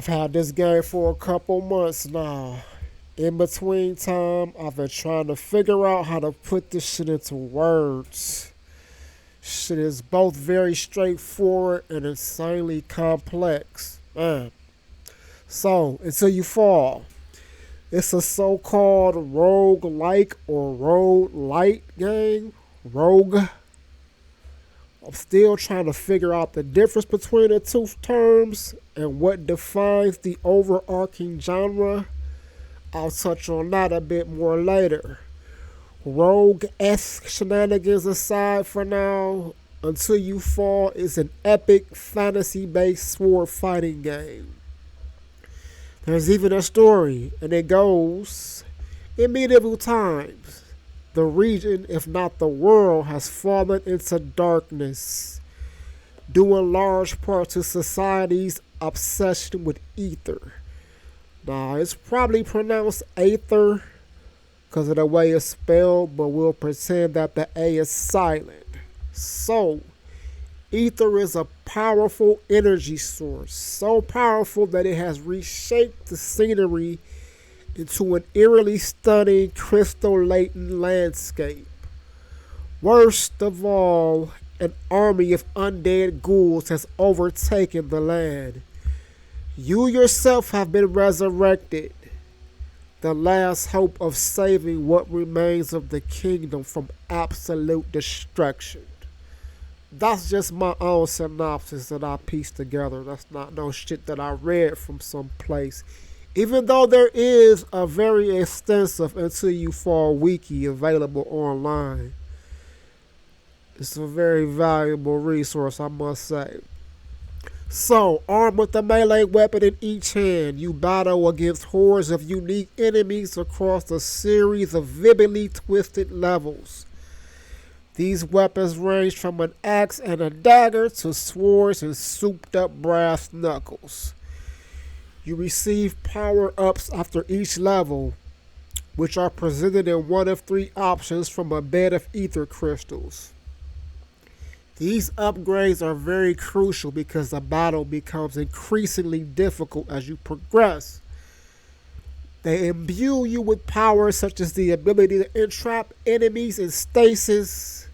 I've had this game for a couple months now. In between time, I've been trying to figure out how to put this shit into words. Shit is both very straightforward and insanely complex. Man. So, Until You Fall. It's a so-called rogue-like or rogue-light game. Rogue. I'm still trying to figure out the difference between the two terms and what defines the overarching genre. I'll touch on that a bit more later. Rogue-esque shenanigans aside for now, Until You Fall is an epic fantasy-based sword fighting game. There's even a story, and it goes, in medieval times, the region, if not the world, has fallen into darkness, due in large part to society's obsession with ether. Now, it's probably pronounced aether because of the way it's spelled, but we'll pretend that the A is silent. So, ether is a powerful energy source, so powerful that it has reshaped the scenery into an eerily stunning crystal latent landscape. Worst of all, an army of undead ghouls has overtaken the land. You yourself have been resurrected, the last hope of saving what remains of the kingdom from absolute destruction. That's just my own synopsis that I pieced together. That's not no shit that I read from some place. Even though there is a very extensive Until You Fall wiki available online. It's a very valuable resource, I must say. So, armed with a melee weapon in each hand, you battle against hordes of unique enemies across a series of vividly twisted levels. These weapons range from an axe and a dagger to swords and souped up brass knuckles. You receive power-ups after each level, which are presented in one of three options from a bed of ether crystals. These upgrades are very crucial because the battle becomes increasingly difficult as you progress. They imbue you with powers such as the ability to entrap enemies in stasis,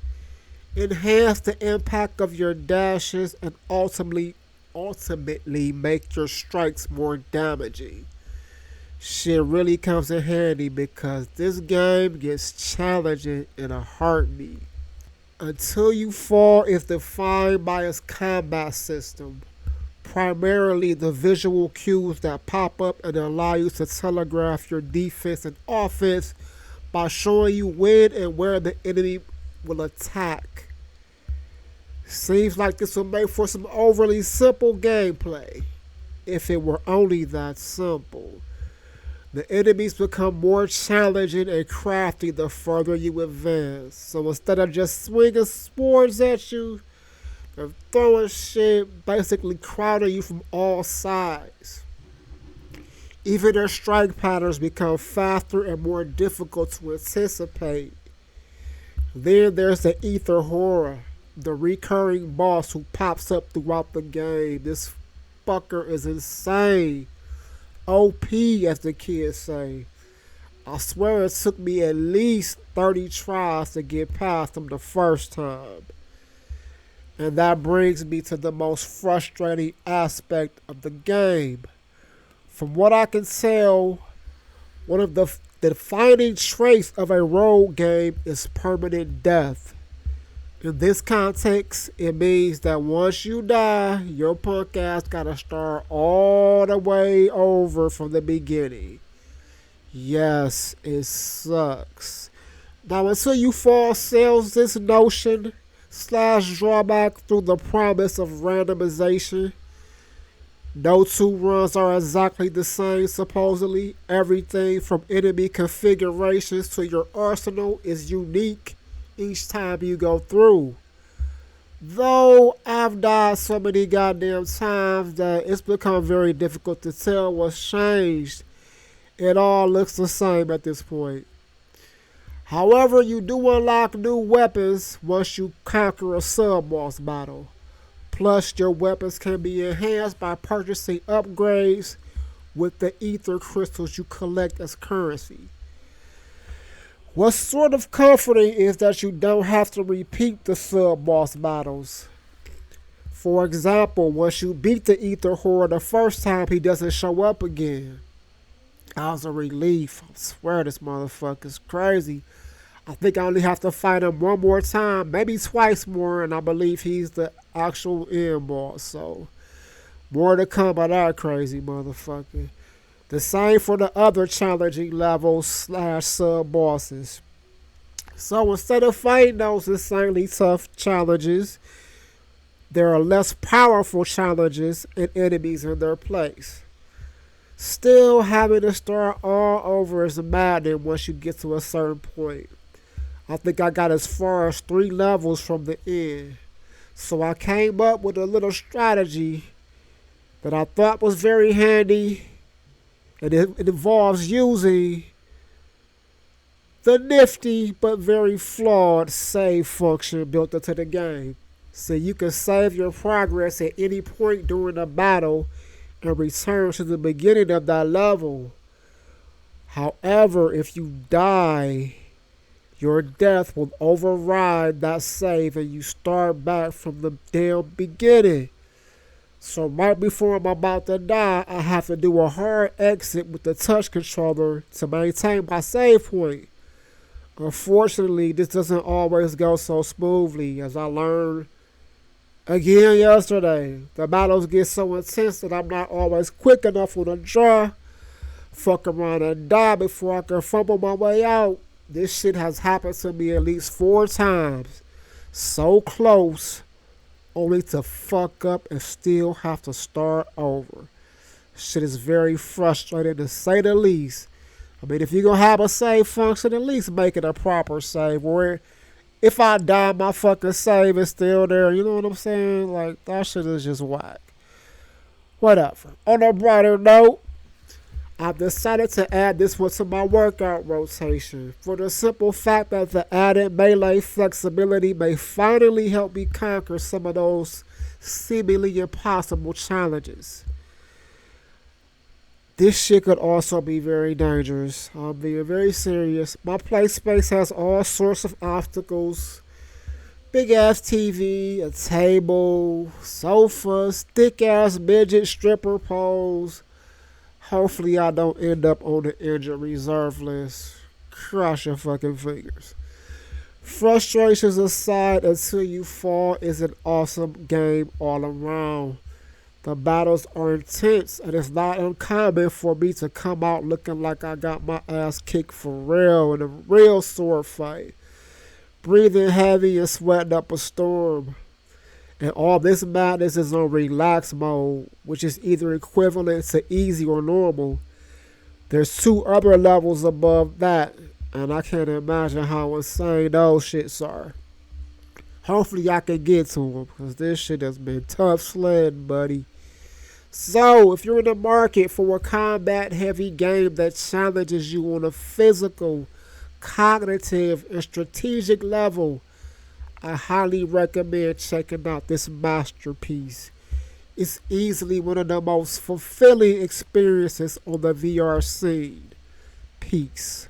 enhance the impact of your dashes, and ultimately make your strikes more damaging. Shit really comes in handy because this game gets challenging in a heartbeat. Until You Fall is defined by its combat system, primarily the visual cues that pop up and allow you to telegraph your defense and offense by showing you when and where the enemy will attack. Seems like this will make for some overly simple gameplay, if it were only that simple. The enemies become more challenging and crafty the further you advance. So instead of just swinging swords at you, they're throwing shit, basically crowding you from all sides. Even their strike patterns become faster and more difficult to anticipate. Then there's the Ether Horror, the recurring boss who pops up throughout the game. This fucker is insane. OP, as the kids say. I swear it took me at least 30 tries to get past him the first time. And that brings me to the most frustrating aspect of the game. From what I can tell, one of the defining traits of a rogue game is permanent death. In this context, it means that once you die, your punk ass gotta start all the way over from the beginning. Yes, it sucks. Now, Until You Fall sells this notion / drawback through the promise of randomization. No two runs are exactly the same, supposedly. Everything from enemy configurations to your arsenal is unique each time you go through. Though I've died so many goddamn times that it's become very difficult to tell what's changed. It all looks the same at this point. However, you do unlock new weapons once you conquer a sub-boss battle. Plus, your weapons can be enhanced by purchasing upgrades with the ether crystals you collect as currency. What's sort of comforting is that you don't have to repeat the sub-boss battles. For example, once you beat the Ether Horde the first time, he doesn't show up again. That was a relief. I swear this motherfucker's crazy. I think I only have to fight him one more time, maybe twice more, and I believe he's the actual end boss. So, more to come by that crazy motherfucker. The same for the other challenging levels slash sub bosses. So instead of fighting those insanely tough challenges, there are less powerful challenges and enemies in their place. Still, having to start all over is maddening once you get to a certain point. I think I got as far as 3 levels from the end. So I came up with a little strategy that I thought was very handy. And it involves using the nifty but very flawed save function built into the game. So you can save your progress at any point during a battle and return to the beginning of that level. However, if you die, your death will override that save and you start back from the damn beginning. So right before I'm about to die, I have to do a hard exit with the touch controller to maintain my save point. Unfortunately, this doesn't always go so smoothly, as I learned again yesterday. The battles get so intense that I'm not always quick enough on the draw. Fuck around and die before I can fumble my way out. This shit has happened to me at least 4 times. So close, only to fuck up and still have to start over. Shit is very frustrating to say the least. I mean, if you're gonna have a save function, at least make it a proper save where if I die, my fucking save is still there. You know what I'm saying? Like, that shit is just whack. Whatever. On a brighter note, I've decided to add this one to my workout rotation for the simple fact that the added melee flexibility may finally help me conquer some of those seemingly impossible challenges. This shit could also be very dangerous. I'm being very serious. My play space has all sorts of obstacles. Big ass TV, a table, sofas, thick ass midget stripper poles. Hopefully I don't end up on the injured reserve list. Cross your fucking fingers. Frustrations aside, Until You Fall is an awesome game all around. The battles are intense, and it's not uncommon for me to come out looking like I got my ass kicked for real in a real sword fight. Breathing heavy and sweating up a storm. And all this madness is on relax mode, which is either equivalent to easy or normal. There's 2 other levels above that, and I can't imagine how insane those shits are. Hopefully I can get to them, because this shit has been tough sledding, buddy. So, if you're in the market for a combat-heavy game that challenges you on a physical, cognitive, and strategic level, I highly recommend checking out this masterpiece. It's easily one of the most fulfilling experiences on the VR scene. Peace.